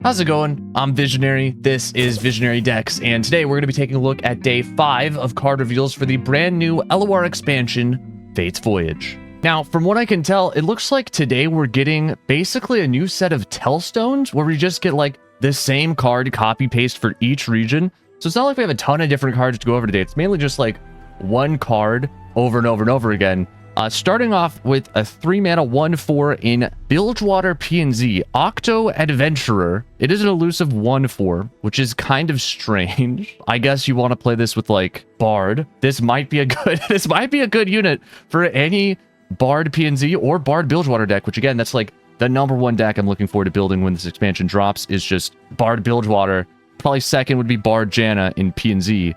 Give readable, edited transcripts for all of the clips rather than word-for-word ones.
How's it going? I'm Visionary. This is Visionary Decks, and today we're going to be taking a look at day 5 of card reveals for the brand new LOR expansion, Fate's Voyage. Now, from what I can tell, it looks like today we're getting basically a new set of Tellstones where we just get like the same card copy-paste for each region. So it's not like we have a ton of different cards to go over today. It's mainly just like one card over and over and over again. Starting off with a 3-mana 1/4 in Bilgewater PNZ, Octo Adventurer. It is an elusive 1/4, which is kind of strange. I guess you want to play this with like Bard. This might be a good unit for any Bard PNZ or Bard Bilgewater deck, which again, that's like the #1 deck I'm looking forward to building when this expansion drops is just Bard Bilgewater. Probably second would be Bard Janna in PNZ.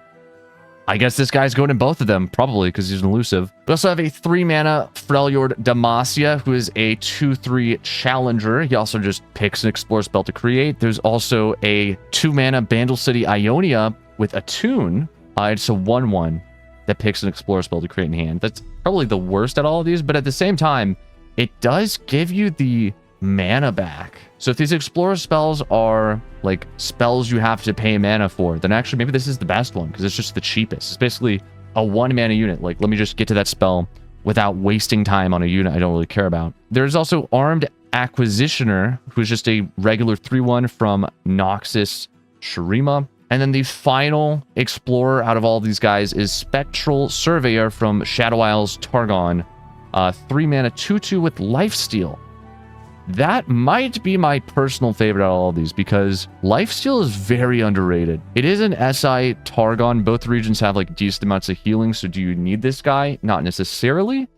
I guess this guy's going in both of them, probably, because he's an elusive. We also have a 3-mana Freljord Demacia, who is a 2/3 challenger. He also just picks an Explore spell to create. There's also a 2-mana Bandle City Ionia with a tune. It's a 1/1 that picks an Explore spell to create in hand. That's probably the worst at all of these, but at the same time, it does give you the mana back. So if these Explorer spells are like spells you have to pay mana for, then actually maybe this is the best one because it's just the cheapest. It's basically a 1-mana unit. Like, let me just get to that spell without wasting time on a unit I don't really care about. There's also Armed Acquisitioner, who's just a regular 3/1 from Noxus Shurima. And then the final Explorer out of all these guys is Spectral Surveyor from Shadow Isles Targon. 3-mana 2/2 with Lifesteal. That might be my personal favorite out of all of these because Lifesteal is very underrated. It is an SI Targon. Both regions have like decent amounts of healing, so do you need this guy? Not necessarily.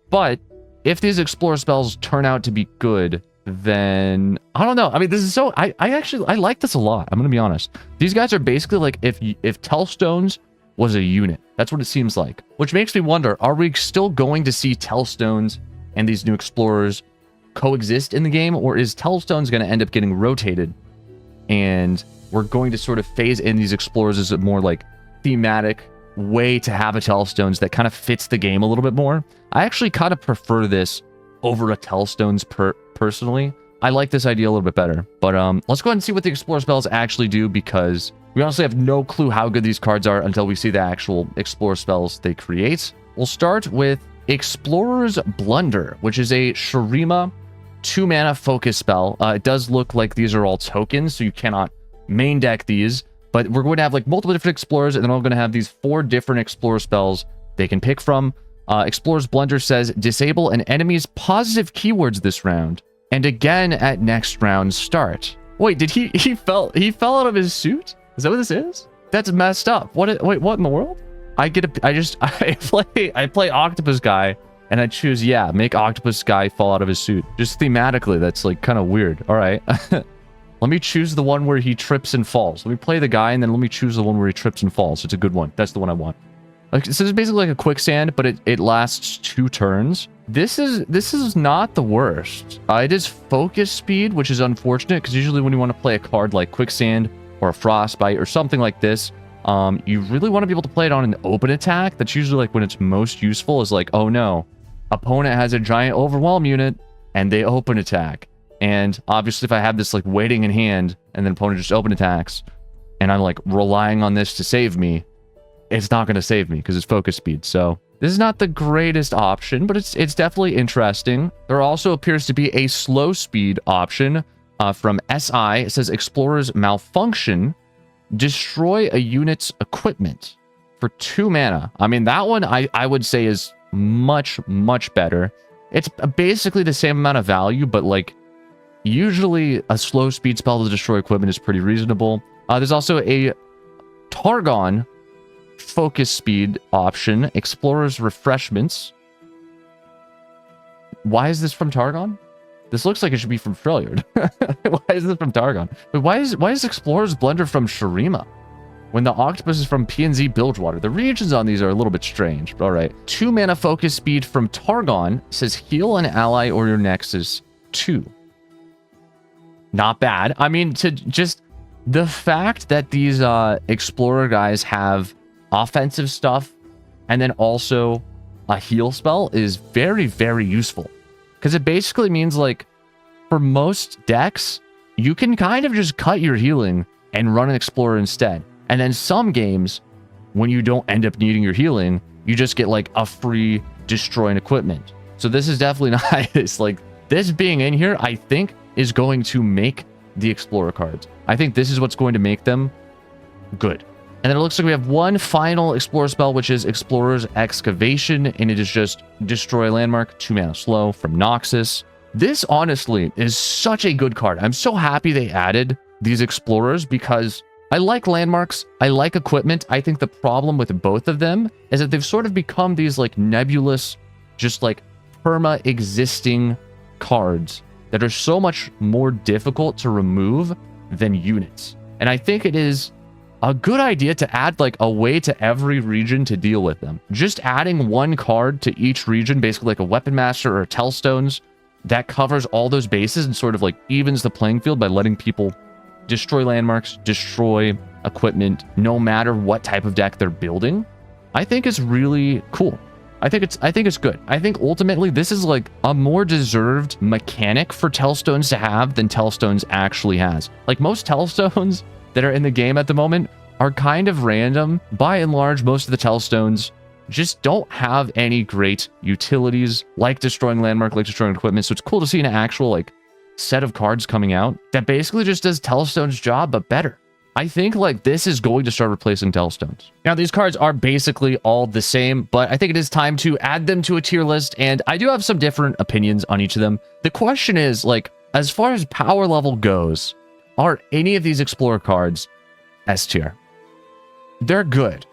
But if these Explorer spells turn out to be good, then I don't know. I mean, this is so... I like this a lot. I'm going to be honest. These guys are basically like if Tellstones was a unit. That's what it seems like. Which makes me wonder, are we still going to see Tellstones and these new Explorers coexist in the game, or is Tellstones going to end up getting rotated and we're going to sort of phase in these Explorers as a more like thematic way to have a Tellstones that kind of fits the game a little bit more? I actually kind of prefer this over a Tellstones personally. I like this idea a little bit better, but let's go ahead and see what the Explorer spells actually do, because we honestly have no clue how good these cards are until we see the actual Explorer spells they create. We'll start with Explorer's Blunder, which is a Shurima 2-mana focus spell. It does look like these are all tokens, so you cannot main deck these, but we're going to have like multiple different Explorers, and then we're going to have these 4 different Explorer spells they can pick from. Explorer's Blunder says disable an enemy's positive keywords this round, and again at next round's start. Wait, did he fell out of his suit? Is that what this is? That's messed up. Wait, what in the world? I play Octopus Guy, and I choose, yeah, make Octopus Guy fall out of his suit. Just thematically, that's like kind of weird. All right. Let me choose the one where he trips and falls. Let me play the guy, and then let me choose the one where he trips and falls. It's a good one. That's the one I want. Like, so it's basically like a quicksand, but it lasts 2 turns. This is not the worst. It is focus speed, which is unfortunate, because usually when you want to play a card like quicksand or a frostbite or something like this, you really want to be able to play it on an open attack. That's usually like when it's most useful, is like, oh no, opponent has a giant overwhelm unit and they open attack. And obviously if I have this like waiting in hand and then opponent just open attacks and I'm like relying on this to save me, it's not going to save me because it's focus speed. So this is not the greatest option, but it's definitely interesting. There also appears to be a slow speed option from SI. It says Explorer's Malfunction. Destroy a unit's equipment for 2 mana. I mean, that one I would say is much better. It's basically the same amount of value, but like usually a slow speed spell to destroy equipment is pretty reasonable. There's also a Targon focus speed option, Explorer's Refreshments. Why is this from Targon? This looks like it should be from Freljord. Why is this from Targon? But why is Explorer's Blunder from Shurima when the Octopus is from PNZ Bilgewater? The regions on these are a little bit strange. All right. 2-mana focus speed from Targon says heal an ally or your Nexus 2. Not bad. I mean, to just the fact that these Explorer guys have offensive stuff and then also a heal spell is very useful. Because it basically means, like, for most decks, you can kind of just cut your healing and run an Explorer instead. And then some games, when you don't end up needing your healing, you just get like a free destroying equipment. So this is definitely nice. Like this being in here, I think is going to make the Explorer cards. I think this is what's going to make them good. And then it looks like we have one final Explorer spell, which is Explorer's Excavation, and it is just destroy a landmark, 2 mana slow from Noxus. This honestly is such a good card. I'm so happy they added these Explorers because I like landmarks, I like equipment. I think the problem with both of them is that they've sort of become these like nebulous, just like perma-existing cards that are so much more difficult to remove than units. And I think it is a good idea to add like a way to every region to deal with them. Just adding one card to each region, basically like a Weapon Master or a Tellstones, that covers all those bases and sort of like evens the playing field by letting people destroy landmarks, destroy equipment, no matter what type of deck they're building. I think it's really cool. I think it's good. I think ultimately this is like a more deserved mechanic for Tellstones to have than Tellstones actually has. Like most Tellstones that are in the game at the moment are kind of random. By and large, most of the Tellstones just don't have any great utilities like destroying landmark, like destroying equipment. So it's cool to see an actual like set of cards coming out that basically just does Tellstone's job, but better. I think like this is going to start replacing Tellstones. Now, these cards are basically all the same, but I think it is time to add them to a tier list. And I do have some different opinions on each of them. The question is like, as far as power level goes, are any of these Explorer cards S tier? They're good.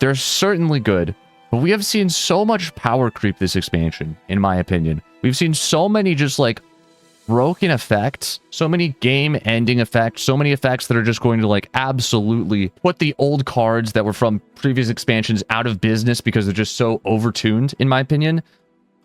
They're certainly good, but we have seen so much power creep this expansion, in my opinion. We've seen so many just like broken effects, so many game-ending effects, so many effects that are just going to like absolutely put the old cards that were from previous expansions out of business because they're just so overtuned, in my opinion.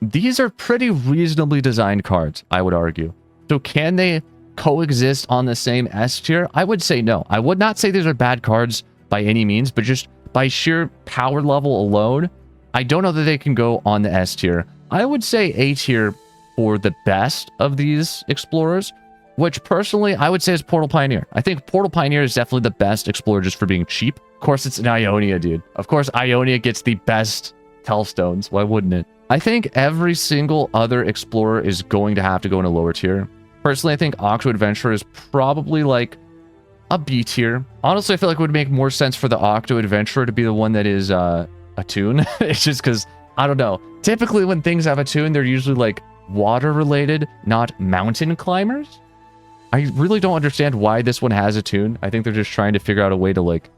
These are pretty reasonably designed cards, I would argue. So can they coexist on the same S tier? I would say no. I would not say these are bad cards by any means, but just by sheer power level alone, I don't know that they can go on the S tier. I would say A tier for the best of these Explorers, which personally I would say is Portal Pioneer. I think Portal Pioneer is definitely the best Explorer just for being cheap. Of course, it's an Ionia, dude. Of course, Ionia gets the best Tellstones. Why wouldn't it? I think every single other Explorer is going to have to go in a lower tier. Personally, I think Octo Adventurer is probably like a B tier. Honestly, I feel like it would make more sense for the Octo Adventurer to be the one that is a tune. It's just because, I don't know. Typically, when things have a tune, they're usually like water related, not mountain climbers. I really don't understand why this one has a tune. I think they're just trying to figure out a way to like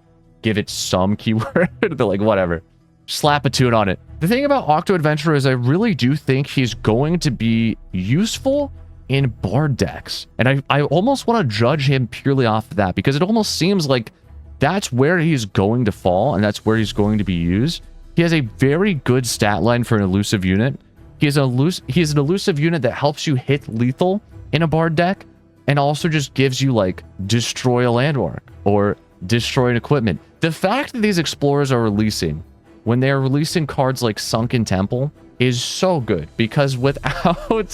give it some keyword. They're like, whatever, slap a tune on it. The thing about Octo Adventurer is I really do think he's going to be useful in Bard decks. And I almost want to judge him purely off of that because it almost seems like that's where he's going to fall and that's where he's going to be used. He has a very good stat line for an elusive unit. He is an elusive unit that helps you hit lethal in a Bard deck and also just gives you like destroy a landmark or destroy an equipment. The fact that these Explorers are releasing when they are releasing cards like Sunken Temple is so good because without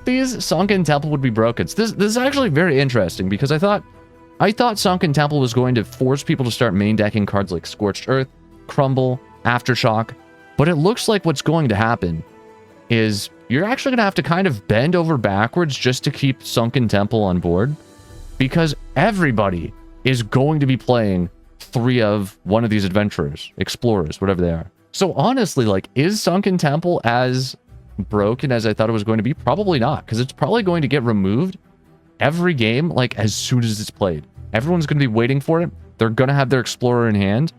these, Sunken Temple would be broken. So this is actually very interesting because I thought Sunken Temple was going to force people to start main decking cards like Scorched Earth, Crumble, Aftershock, but it looks like what's going to happen is you're actually going to have to kind of bend over backwards just to keep Sunken Temple on board because everybody is going to be playing 3 of one of these adventurers, explorers, whatever they are. So honestly, like, is Sunken Temple as broken as I thought it was going to be? Probably not, because it's probably going to get removed every game, like, as soon as it's played. Everyone's going to be waiting for it. They're going to have their Explorer in hand,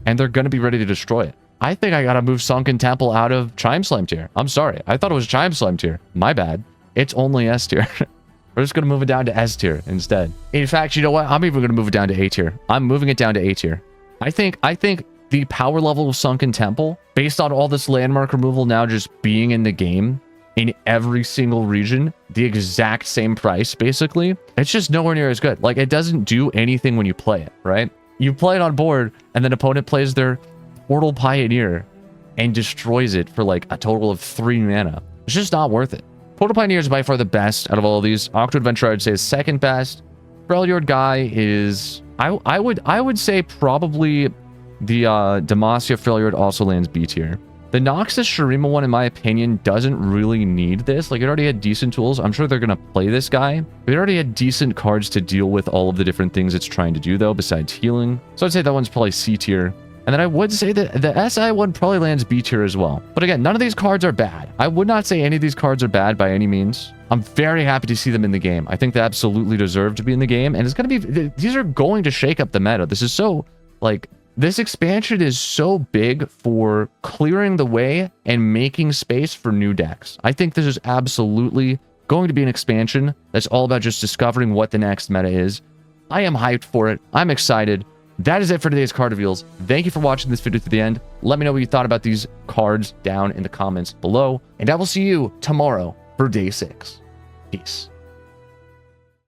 and they're going to be ready to destroy it. I think I got to move Sunken Temple out of Chime Slime tier. I'm sorry. I thought it was Chime Slime tier. My bad. It's only S tier. We're just going to move it down to S tier instead. In fact, you know what? I'm even going to move it down to A tier. I'm moving it down to A tier. I think the power level of Sunken Temple, based on all this landmark removal now just being in the game, in every single region, the exact same price, basically, it's just nowhere near as good. Like, it doesn't do anything when you play it, right? You play it on board, and then opponent plays their Portal Pioneer and destroys it for, like, a total of 3 mana. It's just not worth it. Portal Pioneer is by far the best out of all of these. Octo Adventurer, I'd say, is second best. Freljord Guy is... I would say probably the Demacia Freljord also lands B tier. The Noxus Shurima one, in my opinion, doesn't really need this. Like, it already had decent tools. I'm sure they're going to play this guy. But it already had decent cards to deal with all of the different things it's trying to do, though, besides healing. So I'd say that one's probably C tier. And then I would say that the SI one probably lands B tier as well. But again, none of these cards are bad. I would not say any of these cards are bad by any means. I'm very happy to see them in the game. I think they absolutely deserve to be in the game. And it's going to be... These are going to shake up the meta. This is so, like... This expansion is so big for clearing the way and making space for new decks. I think this is absolutely going to be an expansion that's all about just discovering what the next meta is. I am hyped for it. I'm excited. That is it for today's card reveals. Thank you for watching this video to the end. Let me know what you thought about these cards down in the comments below. And I will see you tomorrow for day 6. Peace.